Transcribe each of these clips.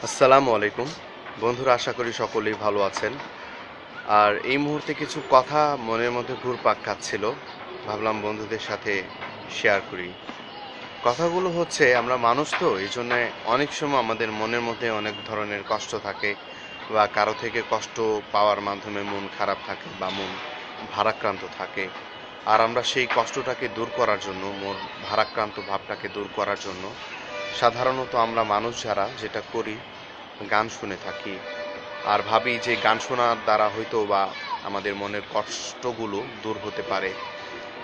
আসসালামু আলাইকুম বন্ধুরা, আশা করি সকলেই ভালো আছেন। আর এই মুহূর্তে কিছু কথা মনের মধ্যে ঘুরপাক খাচ্ছিল, ভাবলাম বন্ধুদের সাথে শেয়ার করি। কথাগুলো হচ্ছে, আমরা মানুষ তো এই জন্য অনেক সময় আমাদের মনের মধ্যে অনেক ধরনের কষ্ট থাকে, বা কারো থেকে কষ্ট পাওয়ার মাধ্যমে মন খারাপ থাকে বা মন ভারাক্রান্ত থাকে। আর আমরা সেই কষ্টটাকে দূর করার জন্য, মন ভারাক্রান্ত ভাবটাকে দূর করার জন্য সাধারণত আমরা মানুষ যারা যেটা করি, গান শুনে থাকি। আর ভাবি যে গান শোনার দ্বারা হয়তো বা আমাদের মনের কষ্টগুলো দূর হতে পারে।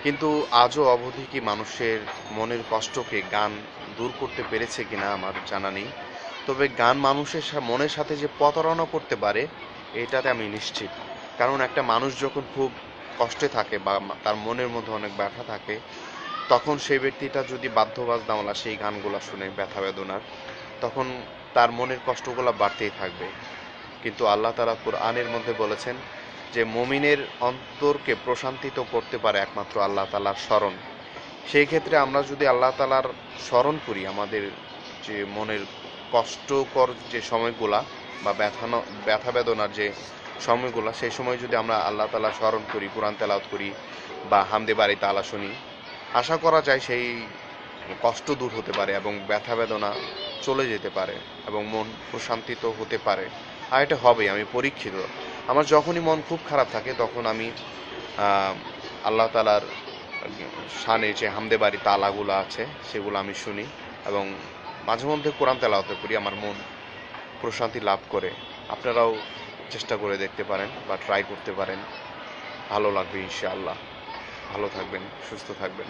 কিন্তু আজও অবধি কি মানুষের মনের কষ্টকে গান দূর করতে পেরেছে কিনা আমার জানা নেই। তবে গান মানুষের মনের সাথে যে প্রতারণা করতে পারে, এটাতে আমি নিশ্চিত। কারণ একটা মানুষ যখন খুব কষ্টে থাকে বা তার মনের মধ্যে অনেক ব্যথা থাকে, তখন সেই ব্যক্তিটা যদি বাদ্যবাজনাওয়ালা সেই গানগুলা শুনে ব্যথা বেদনার, তখন তার মনের কষ্টগুলো বাড়তেই থাকবে। কিন্তু আল্লাহ তাআলা কুরআনের মধ্যে বলেছেন যে মুমিনের অন্তরকে প্রশান্তিত করতে পারে একমাত্র আল্লাহ তাআলার স্মরণ। সেই ক্ষেত্রে আমরা যদি আল্লাহ তাআলার স্মরণ করি, আমাদের যে মনের কষ্টকর যে সময়গুলা বা ব্যথা বেদনার যে সময়গুলা, সেই সময় যদি আমরা আল্লাহ তাআলার স্মরণ করি, কোরআন তেলাওয়াত করি বা হামদে বাড়ি তাআলা শুনি, আশা করা যায় সেই কষ্ট দূর হতে পারে এবং ব্যথা বেদনা চলে যেতে পারে এবং মন প্রশান্তিত হতে পারে। আর এটা হবেই, আমি পরীক্ষিত। আমার যখনই মন খুব খারাপ থাকে, তখন আমি আহ, আল্লাহ তালার শানে যে হামদে বাড়ি তালাগুলো আছে সেগুলো আমি শুনি, এবং মাঝে মধ্যে কোরআন তেলাওয়াত করি, আমার মন প্রশান্তি লাভ করে। আপনারাও চেষ্টা করে দেখতে পারেন বা ট্রাই করতে পারেন, ভালো লাগবে ইনশাআল্লাহ। ভালো থাকবেন, সুস্থ থাকবেন।